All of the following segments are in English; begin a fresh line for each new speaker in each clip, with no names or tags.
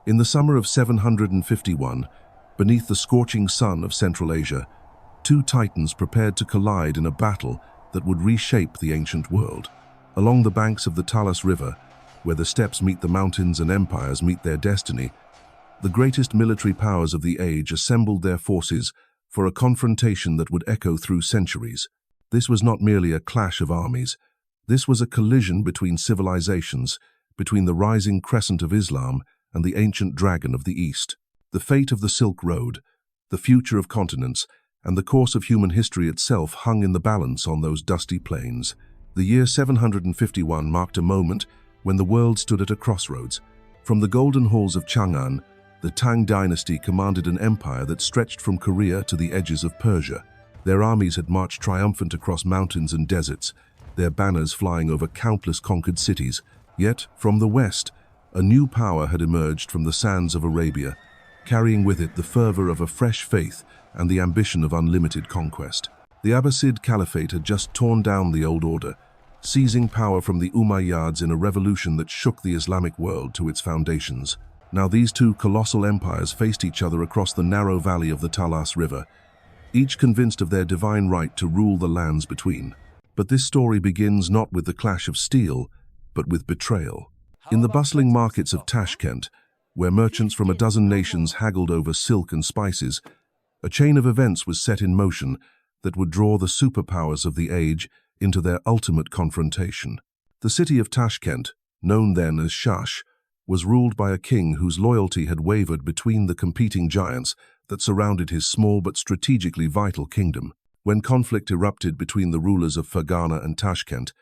In the summer of 751, beneath the scorching sun of Central Asia, two titans prepared to collide in a battle that would reshape the ancient world. Along the banks of the Talas River, where the steppes meet the mountains and empires meet their destiny, the greatest military powers of the age assembled their forces for a confrontation that would echo through centuries. This was not merely a clash of armies. This was a collision between civilizations, between the rising crescent of Islam and the ancient dragon of the East. The fate of the Silk Road, the future of continents, and the course of human history itself hung in the balance on those dusty plains. The year 751 marked a moment when the world stood at a crossroads. From the golden halls of Chang'an, the Tang dynasty commanded an empire that stretched from Korea to the edges of Persia. Their armies had marched triumphant across mountains and deserts, their banners flying over countless conquered cities. Yet, from the west, a new power had emerged from the sands of Arabia, carrying with it the fervor of a fresh faith and the ambition of unlimited conquest. The Abbasid Caliphate had just torn down the old order, seizing power from the Umayyads in a revolution that shook the Islamic world to its foundations. Now these two colossal empires faced each other across the narrow valley of the Talas River, each convinced of their divine right to rule the lands between. But this story begins not with the clash of steel, but with betrayal. In the bustling markets of Tashkent, where merchants from a dozen nations haggled over silk and spices, a chain of events was set in motion that would draw the superpowers of the age into their ultimate confrontation. The city of Tashkent, known then as Shash, was ruled by a king whose loyalty had wavered between the competing giants that surrounded his small but strategically vital kingdom. When conflict erupted between the rulers of Fergana and Tashkent,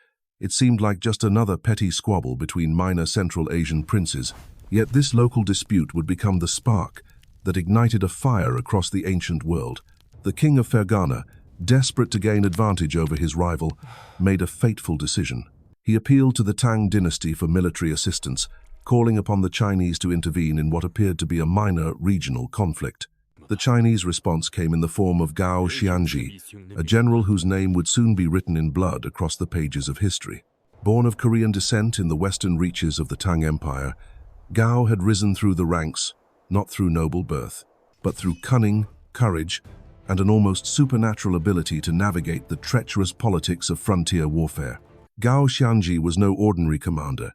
it seemed like just another petty squabble between minor Central Asian princes. Yet this local dispute would become the spark that ignited a fire across the ancient world. The king of Fergana, desperate to gain advantage over his rival, made a fateful decision. He appealed to the Tang dynasty for military assistance, calling upon the Chinese to intervene in what appeared to be a minor regional conflict. The Chinese response came in the form of Gao Xianzhi, a general whose name would soon be written in blood across the pages of history. Born of Korean descent in the western reaches of the Tang Empire, Gao had risen through the ranks, not through noble birth, but through cunning, courage, and an almost supernatural ability to navigate the treacherous politics of frontier warfare. Gao Xianzhi was no ordinary commander.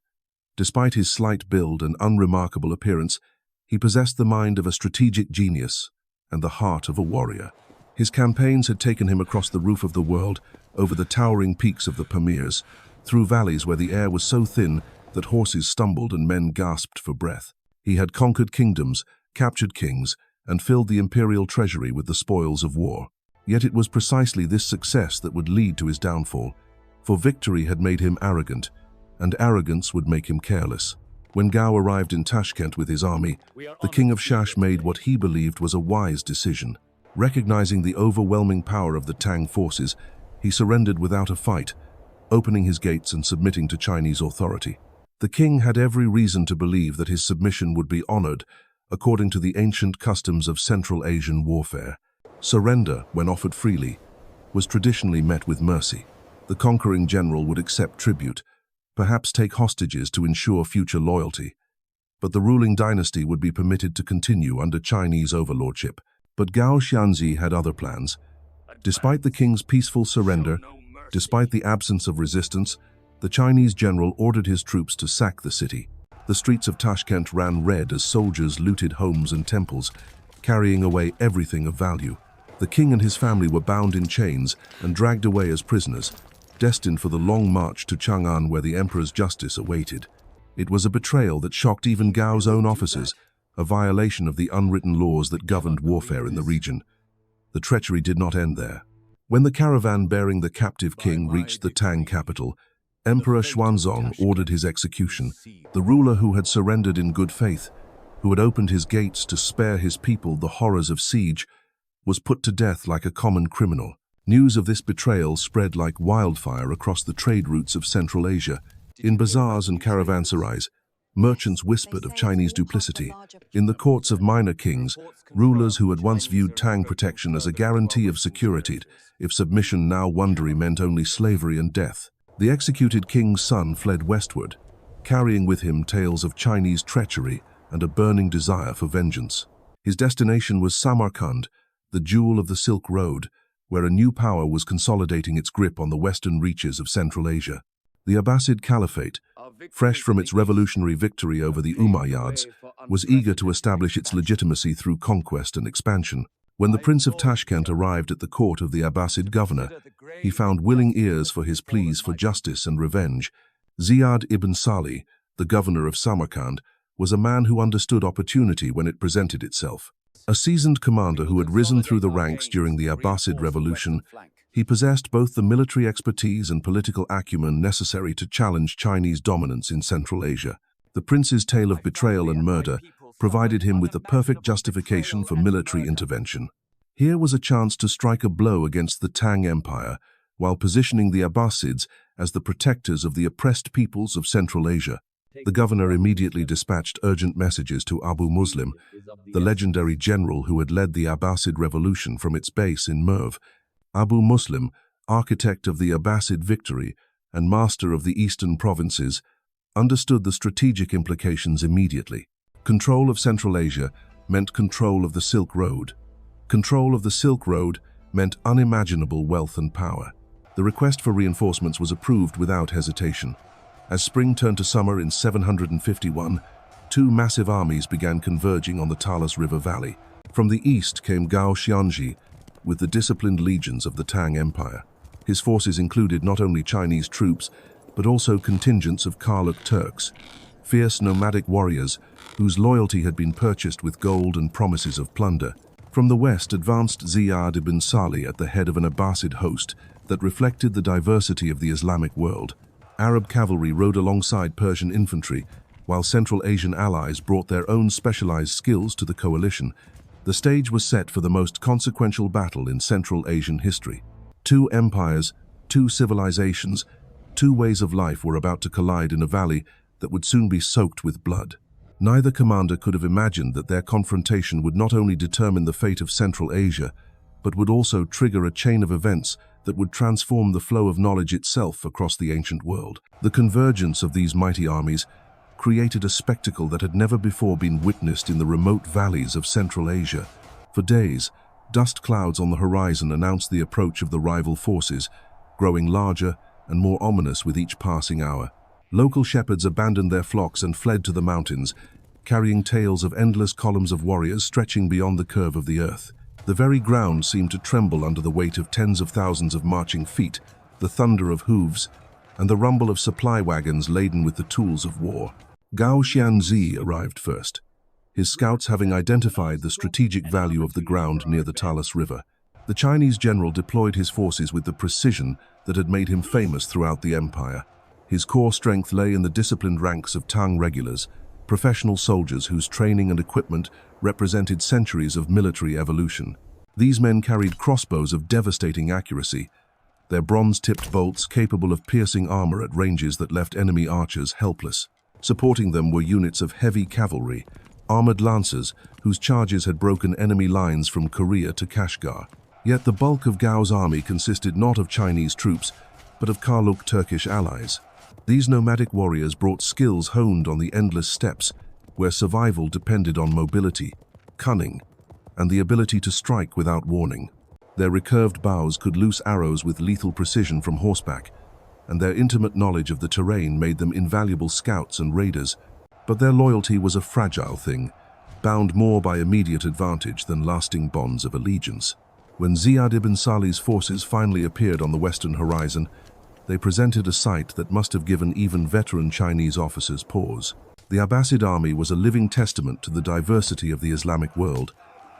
Despite his slight build and unremarkable appearance, he possessed the mind of a strategic genius and the heart of a warrior. His campaigns had taken him across the roof of the world, over the towering peaks of the Pamirs, through valleys where the air was so thin that horses stumbled and men gasped for breath. He had conquered kingdoms, captured kings, and filled the imperial treasury with the spoils of war. Yet it was precisely this success that would lead to his downfall, for victory had made him arrogant, and arrogance would make him careless. When Gao arrived in Tashkent with his army, the king of Shash made what he believed was a wise decision. Recognizing the overwhelming power of the Tang forces, he surrendered without a fight, opening his gates and submitting to Chinese authority. The king had every reason to believe that his submission would be honored according to the ancient customs of Central Asian warfare. Surrender, when offered freely, was traditionally met with mercy. The conquering general would accept tribute, perhaps take hostages to ensure future loyalty. But the ruling dynasty would be permitted to continue under Chinese overlordship. But Gao Xianzhi had other plans. Despite the king's peaceful surrender, despite the absence of resistance, the Chinese general ordered his troops to sack the city. The streets of Tashkent ran red as soldiers looted homes and temples, carrying away everything of value. The king and his family were bound in chains and dragged away as prisoners, destined for the long march to Chang'an where the emperor's justice awaited. It was a betrayal that shocked even Gao's own officers, a violation of the unwritten laws that governed warfare in the region. The treachery did not end there. When the caravan bearing the captive king reached the Tang capital, Emperor Xuanzong ordered his execution. The ruler who had surrendered in good faith, who had opened his gates to spare his people the horrors of siege, was put to death like a common criminal. News of this betrayal spread like wildfire across the trade routes of Central Asia. In bazaars and caravanserais, merchants whispered of Chinese duplicity. In the courts of minor kings, rulers who had once viewed Tang protection as a guarantee of security, if submission now wondery meant only slavery and death. The executed king's son fled westward, carrying with him tales of Chinese treachery and a burning desire for vengeance. His destination was Samarkand, the jewel of the Silk Road, where a new power was consolidating its grip on the western reaches of Central Asia. The Abbasid Caliphate, fresh from its revolutionary victory over the Umayyads, was eager to establish its legitimacy through conquest and expansion. When the Prince of Tashkent arrived at the court of the Abbasid governor, he found willing ears for his pleas for justice and revenge. Ziyad ibn Salih, the governor of Samarkand, was a man who understood opportunity when it presented itself. A seasoned commander who had risen through the ranks during the Abbasid revolution, he possessed both the military expertise and political acumen necessary to challenge Chinese dominance in Central Asia. The prince's tale of betrayal and murder provided him with the perfect justification for military intervention. Here was a chance to strike a blow against the Tang Empire, while positioning the Abbasids as the protectors of the oppressed peoples of Central Asia. The governor immediately dispatched urgent messages to Abu Muslim, the legendary general who had led the Abbasid revolution from its base in Merv. Abu Muslim, architect of the Abbasid victory and master of the eastern provinces, understood the strategic implications immediately. Control of Central Asia meant control of the Silk Road. Control of the Silk Road meant unimaginable wealth and power. The request for reinforcements was approved without hesitation. As spring turned to summer in 751, two massive armies began converging on the Talas River valley. From the east came Gao Xianzhi, with the disciplined legions of the Tang Empire. His forces included not only Chinese troops, but also contingents of Karluk Turks, fierce nomadic warriors whose loyalty had been purchased with gold and promises of plunder. From the west advanced Ziyad ibn Salih at the head of an Abbasid host that reflected the diversity of the Islamic world. Arab cavalry rode alongside Persian infantry, while Central Asian allies brought their own specialized skills to the coalition. The stage was set for the most consequential battle in Central Asian history. Two empires, two civilizations, two ways of life were about to collide in a valley that would soon be soaked with blood. Neither commander could have imagined that their confrontation would not only determine the fate of Central Asia, but would also trigger a chain of events that would transform the flow of knowledge itself across the ancient world. The convergence of these mighty armies created a spectacle that had never before been witnessed in the remote valleys of Central Asia. For days, dust clouds on the horizon announced the approach of the rival forces, growing larger and more ominous with each passing hour. Local shepherds abandoned their flocks and fled to the mountains, carrying tales of endless columns of warriors stretching beyond the curve of the earth. The very ground seemed to tremble under the weight of tens of thousands of marching feet, the thunder of hooves, and the rumble of supply wagons laden with the tools of war. Gao Xianzhi arrived first, his scouts having identified the strategic value of the ground near the Talas River. The Chinese general deployed his forces with the precision that had made him famous throughout the empire. His core strength lay in the disciplined ranks of Tang regulars, professional soldiers whose training and equipment represented centuries of military evolution. These men carried crossbows of devastating accuracy, their bronze-tipped bolts capable of piercing armor at ranges that left enemy archers helpless. Supporting them were units of heavy cavalry, armored lancers whose charges had broken enemy lines from Korea to Kashgar. Yet the bulk of Gao's army consisted not of Chinese troops, but of Karluk Turkish allies. These nomadic warriors brought skills honed on the endless steppes, where survival depended on mobility, cunning, and the ability to strike without warning. Their recurved bows could loose arrows with lethal precision from horseback, and their intimate knowledge of the terrain made them invaluable scouts and raiders. But their loyalty was a fragile thing, bound more by immediate advantage than lasting bonds of allegiance. When Ziyad ibn Salih's forces finally appeared on the western horizon, they presented a sight that must have given even veteran Chinese officers pause. The Abbasid army was a living testament to the diversity of the Islamic world,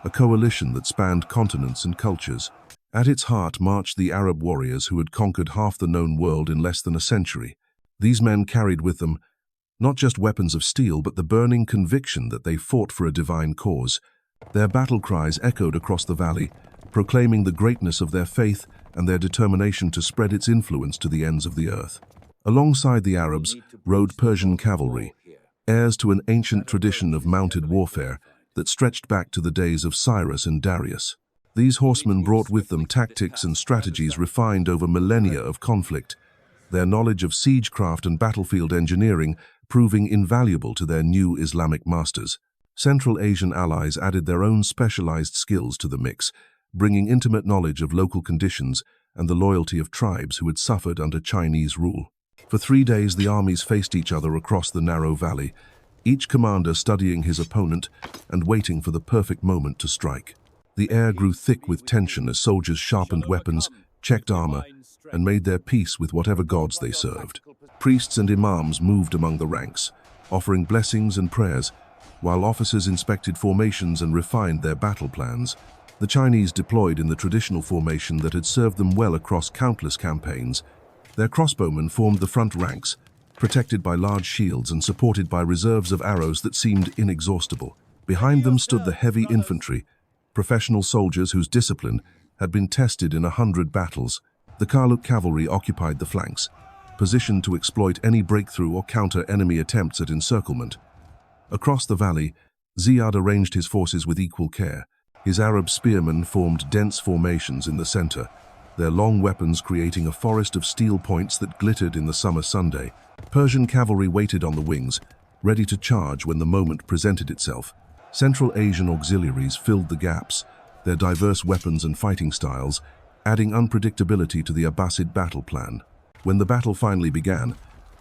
a coalition that spanned continents and cultures. At its heart marched the Arab warriors who had conquered half the known world in less than a century. These men carried with them not just weapons of steel, but the burning conviction that they fought for a divine cause. Their battle cries echoed across the valley, proclaiming the greatness of their faith and their determination to spread its influence to the ends of the earth. Alongside the Arabs rode Persian cavalry, heirs to an ancient tradition of mounted warfare that stretched back to the days of Cyrus and Darius. These horsemen brought with them tactics and strategies refined over millennia of conflict. Their knowledge of siegecraft and battlefield engineering proving invaluable to their new Islamic masters. Central Asian allies added their own specialized skills to the mix, bringing intimate knowledge of local conditions and the loyalty of tribes who had suffered under Chinese rule. For 3 days, the armies faced each other across the narrow valley, each commander studying his opponent and waiting for the perfect moment to strike. The air grew thick with tension as soldiers sharpened weapons, checked armor, and made their peace with whatever gods they served. Priests and imams moved among the ranks, offering blessings and prayers, while officers inspected formations and refined their battle plans. The Chinese deployed in the traditional formation that had served them well across countless campaigns. Their crossbowmen formed the front ranks, protected by large shields and supported by reserves of arrows that seemed inexhaustible. Behind them stood the heavy infantry, professional soldiers whose discipline had been tested in 100 battles. The Karluk cavalry occupied the flanks, positioned to exploit any breakthrough or counter enemy attempts at encirclement. Across the valley, Ziyad arranged his forces with equal care. His Arab spearmen formed dense formations in the center, their long weapons creating a forest of steel points that glittered in the summer Sunday. Persian cavalry waited on the wings, ready to charge when the moment presented itself. Central Asian auxiliaries filled the gaps, their diverse weapons and fighting styles, adding unpredictability to the Abbasid battle plan. When the battle finally began,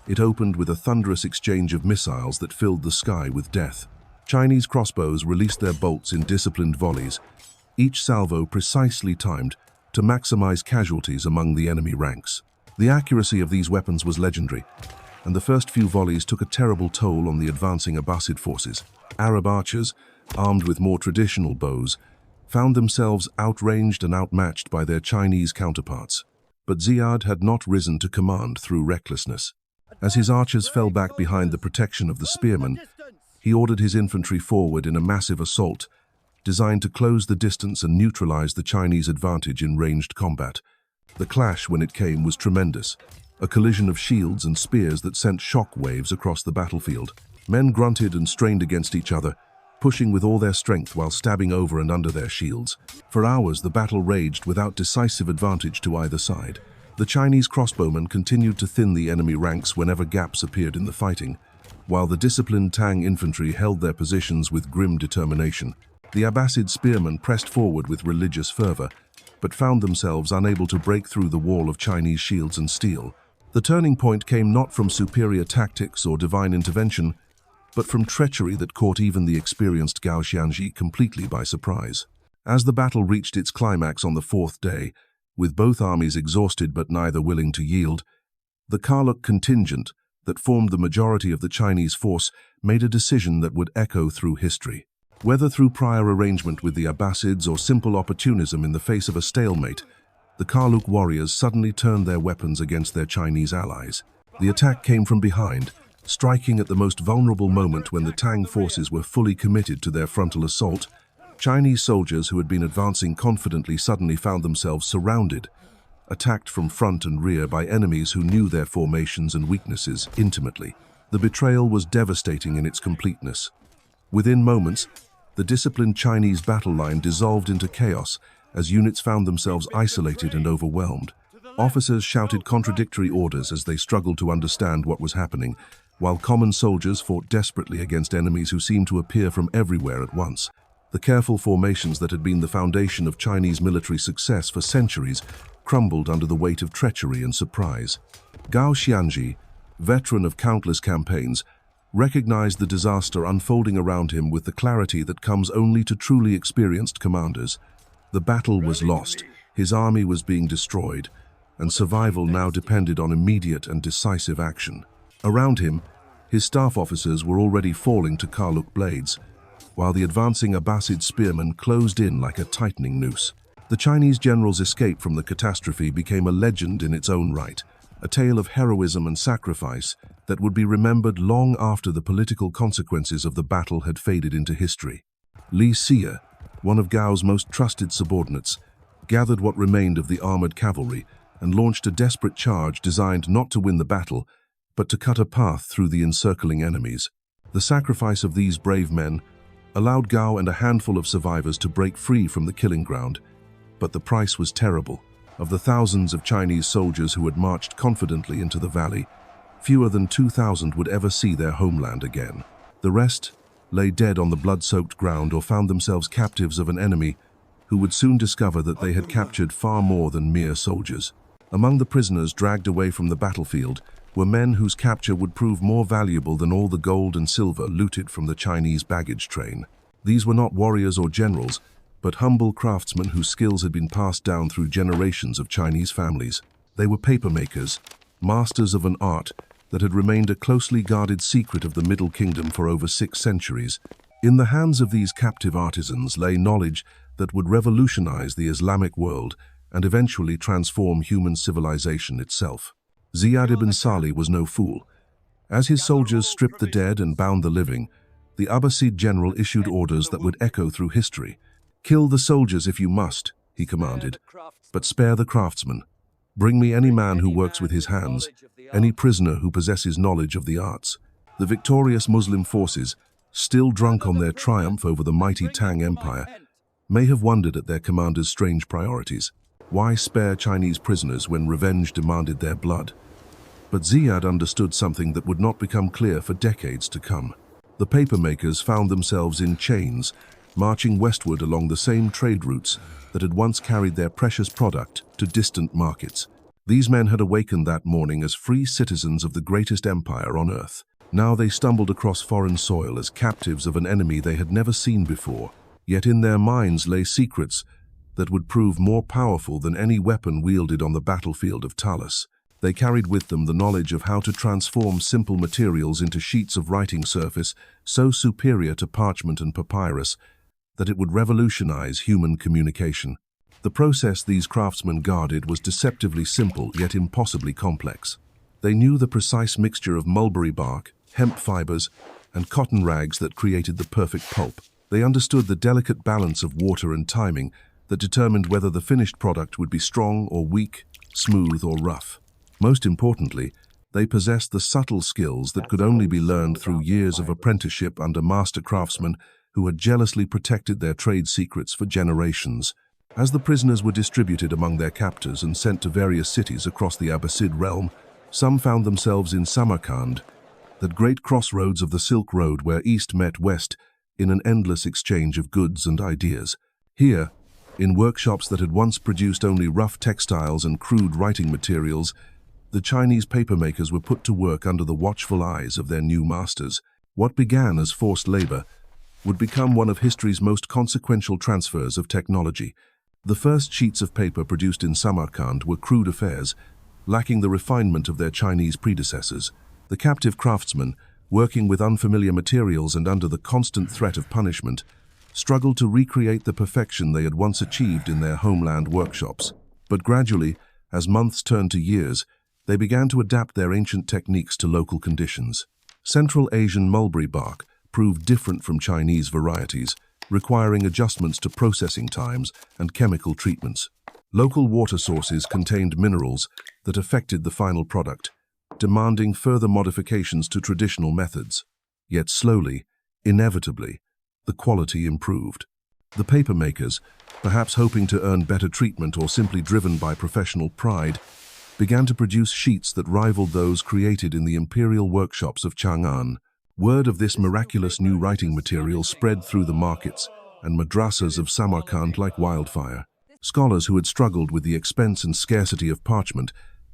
it opened with a thunderous exchange of missiles that filled the sky with death. Chinese crossbows released their bolts in disciplined volleys, each salvo precisely timed to maximize casualties among the enemy ranks. The accuracy of these weapons was legendary, and the first few volleys took a terrible toll on the advancing Abbasid forces. Arab archers, armed with more traditional bows, found themselves outranged and outmatched by their Chinese counterparts. But Ziyad had not risen to command through recklessness. As his archers fell back behind the protection of the spearmen, he ordered his infantry forward in a massive assault, designed to close the distance and neutralize the Chinese advantage in ranged combat. The clash, when it came, was tremendous, a collision of shields and spears that sent shock waves across the battlefield. Men grunted and strained against each other, pushing with all their strength while stabbing over and under their shields. For hours, the battle raged without decisive advantage to either side. The Chinese crossbowmen continued to thin the enemy ranks whenever gaps appeared in the fighting, while the disciplined Tang infantry held their positions with grim determination. The Abbasid spearmen pressed forward with religious fervor, but found themselves unable to break through the wall of Chinese shields and steel. The turning point came not from superior tactics or divine intervention, but from treachery that caught even the experienced Gao Xianzhi completely by surprise. As the battle reached its climax on the 4th day, with both armies exhausted but neither willing to yield, the Karluk contingent that formed the majority of the Chinese force made a decision that would echo through history. Whether through prior arrangement with the Abbasids or simple opportunism in the face of a stalemate, the Karluk warriors suddenly turned their weapons against their Chinese allies. The attack came from behind, striking at the most vulnerable moment when the Tang forces were fully committed to their frontal assault. Chinese soldiers who had been advancing confidently suddenly found themselves surrounded, attacked from front and rear by enemies who knew their formations and weaknesses intimately. The betrayal was devastating in its completeness. Within moments, the disciplined Chinese battle line dissolved into chaos as units found themselves isolated and overwhelmed. Officers shouted contradictory orders as they struggled to understand what was happening, while common soldiers fought desperately against enemies who seemed to appear from everywhere at once. The careful formations that had been the foundation of Chinese military success for centuries crumbled under the weight of treachery and surprise. Gao Xianzhi, veteran of countless campaigns, recognized the disaster unfolding around him with the clarity that comes only to truly experienced commanders. The battle was lost, his army was being destroyed, and survival now depended on immediate and decisive action. Around him, his staff officers were already falling to Karluk blades, while the advancing Abbasid spearmen closed in like a tightening noose. The Chinese general's escape from the catastrophe became a legend in its own right, a tale of heroism and sacrifice that would be remembered long after the political consequences of the battle had faded into history. Li Siye, one of Gao's most trusted subordinates, gathered what remained of the armored cavalry and launched a desperate charge designed not to win the battle, but to cut a path through the encircling enemies. The sacrifice of these brave men allowed Gao and a handful of survivors to break free from the killing ground, but the price was terrible. Of the thousands of Chinese soldiers who had marched confidently into the valley, Fewer than 2,000 would ever see their homeland again. The rest lay dead on the blood-soaked ground or found themselves captives of an enemy who would soon discover that they had captured far more than mere soldiers. Among the prisoners dragged away from the battlefield were men whose capture would prove more valuable than all the gold and silver looted from the Chinese baggage train. These were not warriors or generals, but humble craftsmen whose skills had been passed down through generations of Chinese families. They were papermakers, masters of an art that had remained a closely guarded secret of the Middle Kingdom for over 6 centuries. In the hands of these captive artisans lay knowledge that would revolutionize the Islamic world and eventually transform human civilization itself. Ziyad ibn Salih was no fool. As his soldiers stripped the dead and bound the living, the Abbasid general issued orders that would echo through history. "Kill the soldiers if you must," he commanded, "but spare the craftsmen. Bring me any man who works with his hands, any prisoner who possesses knowledge of the arts." The victorious Muslim forces, still drunk on their triumph over the mighty Tang Empire, may have wondered at their commander's strange priorities. Why spare Chinese prisoners when revenge demanded their blood? But Ziyad understood something that would not become clear for decades to come. The papermakers found themselves in chains, marching westward along the same trade routes that had once carried their precious product to distant markets. These men had awakened that morning as free citizens of the greatest empire on earth. Now they stumbled across foreign soil as captives of an enemy they had never seen before. Yet in their minds lay secrets that would prove more powerful than any weapon wielded on the battlefield of Talas. They carried with them the knowledge of how to transform simple materials into sheets of writing surface so superior to parchment and papyrus that it would revolutionize human communication. The process these craftsmen guarded was deceptively simple yet impossibly complex. They knew the precise mixture of mulberry bark, hemp fibers, and cotton rags that created the perfect pulp. They understood the delicate balance of water and timing that determined whether the finished product would be strong or weak, smooth or rough. Most importantly, they possessed the subtle skills that could only be learned through years of apprenticeship under master craftsmen who had jealously protected their trade secrets for generations. As the prisoners were distributed among their captors and sent to various cities across the Abbasid realm, some found themselves in Samarkand, that great crossroads of the Silk Road where East met West in an endless exchange of goods and ideas. Here, in workshops that had once produced only rough textiles and crude writing materials, the Chinese papermakers were put to work under the watchful eyes of their new masters. What began as forced labor would become one of history's most consequential transfers of technology. The first sheets of paper produced in Samarkand were crude affairs, lacking the refinement of their Chinese predecessors. The captive craftsmen, working with unfamiliar materials and under the constant threat of punishment, struggled to recreate the perfection they had once achieved in their homeland workshops. But gradually, as months turned to years, they began to adapt their ancient techniques to local conditions. Central Asian mulberry bark proved different from Chinese varieties, requiring adjustments to processing times and chemical treatments. Local water sources contained minerals that affected the final product, demanding further modifications to traditional methods. Yet slowly, inevitably, the quality improved. The papermakers, perhaps hoping to earn better treatment or simply driven by professional pride, began to produce sheets that rivaled those created in the imperial workshops of Chang'an. Word of this miraculous new writing material spread through the markets and madrasas of Samarkand like wildfire. Scholars who had struggled with the expense and scarcity of parchment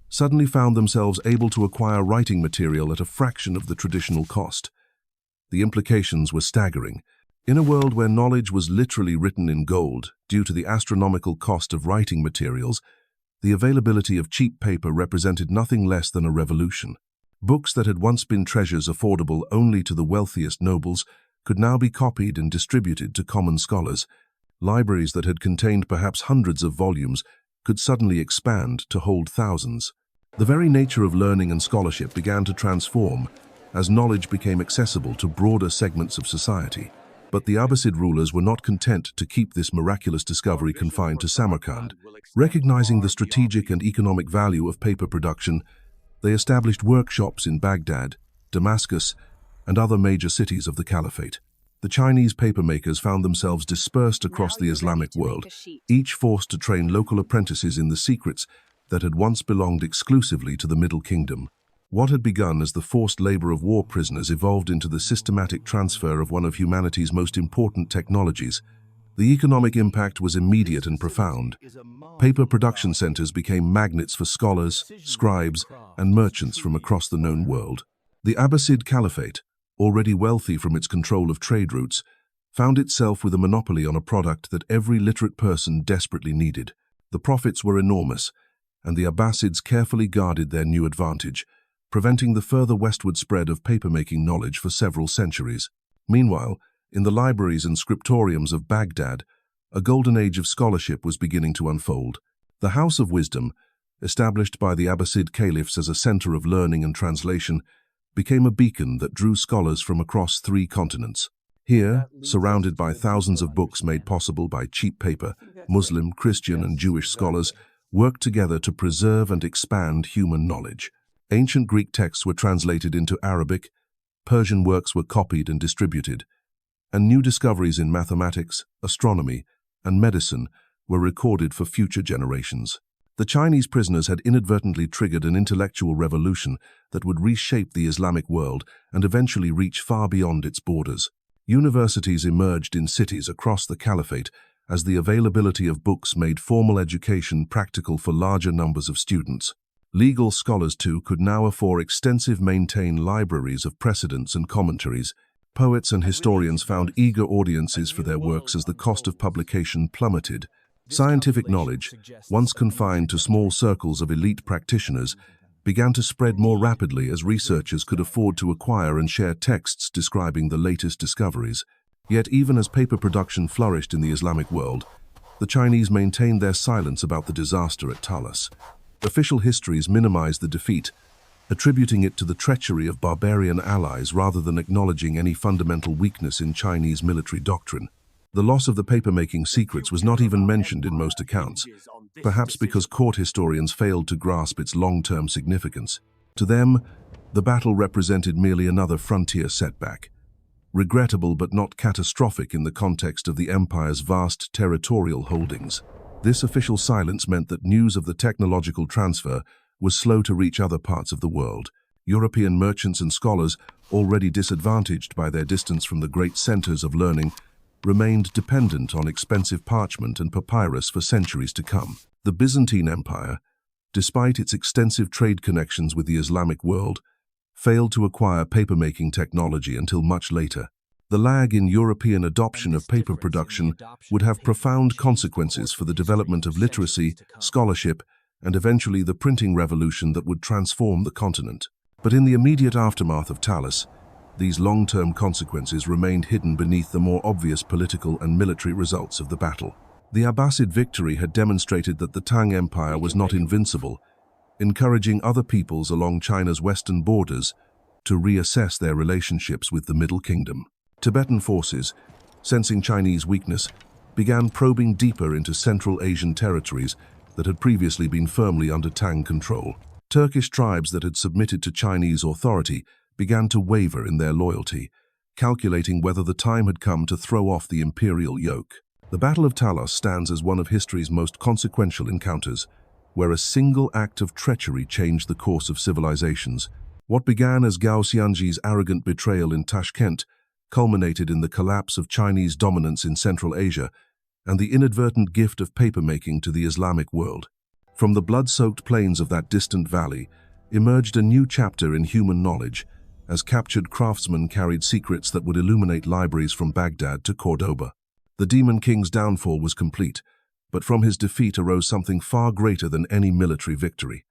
suddenly found themselves able to acquire writing material at a fraction of the traditional cost. The implications were staggering. In a world where knowledge was literally written in gold due to the astronomical cost of writing materials, the availability of cheap paper represented nothing less than a revolution. Books that had once been treasures affordable only to the wealthiest nobles could now be copied and distributed to common scholars. Libraries that had contained perhaps hundreds of volumes could suddenly expand to hold thousands. The very nature of learning and scholarship began to transform as knowledge became accessible to broader segments of society. But the Abbasid rulers were not content to keep this miraculous discovery confined to Samarkand. Recognizing the strategic and economic value of paper production, they established workshops in Baghdad, Damascus, and other major cities of the Caliphate. The Chinese papermakers found themselves dispersed across the Islamic world, each forced to train local apprentices in the secrets that had once belonged exclusively to the Middle Kingdom. What had begun as the forced labor of war prisoners evolved into the systematic transfer of one of humanity's most important technologies. The economic impact was immediate and profound. Paper production centers became magnets for scholars, scribes, and merchants from across the known world. The Abbasid Caliphate, already wealthy from its control of trade routes, found itself with a monopoly on a product that every literate person desperately needed. The profits were enormous, and the Abbasids carefully guarded their new advantage, preventing the further westward spread of papermaking knowledge for several centuries. Meanwhile, in the libraries and scriptoriums of Baghdad, a golden age of scholarship was beginning to unfold. The House of Wisdom, established by the Abbasid caliphs as a center of learning and translation, became a beacon that drew scholars from across 3 continents. Here, surrounded by thousands of books made possible by cheap paper, Muslim, Christian, and Jewish scholars worked together to preserve and expand human knowledge. Ancient Greek texts were translated into Arabic, Persian works were copied and distributed, and new discoveries in mathematics, astronomy, and medicine were recorded for future generations. The Chinese prisoners had inadvertently triggered an intellectual revolution that would reshape the Islamic world and eventually reach far beyond its borders. Universities emerged in cities across the Caliphate as the availability of books made formal education practical for larger numbers of students. Legal scholars, too, could now afford extensive maintained libraries of precedents and commentaries. Poets and historians found eager audiences for their works as the cost of publication plummeted. Scientific knowledge, once confined to small circles of elite practitioners, began to spread more rapidly as researchers could afford to acquire and share texts describing the latest discoveries. Yet even as paper production flourished in the Islamic world, the Chinese maintained their silence about the disaster at Talas. Official histories minimized the defeat, attributing it to the treachery of barbarian allies rather than acknowledging any fundamental weakness in Chinese military doctrine. The loss of the papermaking secrets was not even mentioned in most accounts, perhaps because court historians failed to grasp its long-term significance. To them, the battle represented merely another frontier setback, regrettable but not catastrophic in the context of the empire's vast territorial holdings. This official silence meant that news of the technological transfer was slow to reach other parts of the world. European merchants and scholars, already disadvantaged by their distance from the great centers of learning, remained dependent on expensive parchment and papyrus for centuries to come. The Byzantine Empire, despite its extensive trade connections with the Islamic world, failed to acquire papermaking technology until much later. The lag in European adoption of paper production would have profound consequences for the development of literacy, scholarship, and eventually the printing revolution that would transform the continent. But in the immediate aftermath of Talas, these long-term consequences remained hidden beneath the more obvious political and military results of the battle. The Abbasid victory had demonstrated that the Tang Empire was not invincible, encouraging other peoples along China's western borders to reassess their relationships with the Middle Kingdom. Tibetan forces, sensing Chinese weakness, began probing deeper into Central Asian territories that had previously been firmly under Tang control. Turkish tribes that had submitted to Chinese authority began to waver in their loyalty, calculating whether the time had come to throw off the imperial yoke. The Battle of Talas stands as one of history's most consequential encounters, where a single act of treachery changed the course of civilizations. What began as Gao Xianzhi's arrogant betrayal in Tashkent culminated in the collapse of Chinese dominance in Central Asia and the inadvertent gift of papermaking to the Islamic world. From the blood-soaked plains of that distant valley emerged a new chapter in human knowledge, as captured craftsmen carried secrets that would illuminate libraries from Baghdad to Cordoba. The Demon King's downfall was complete, but from his defeat arose something far greater than any military victory.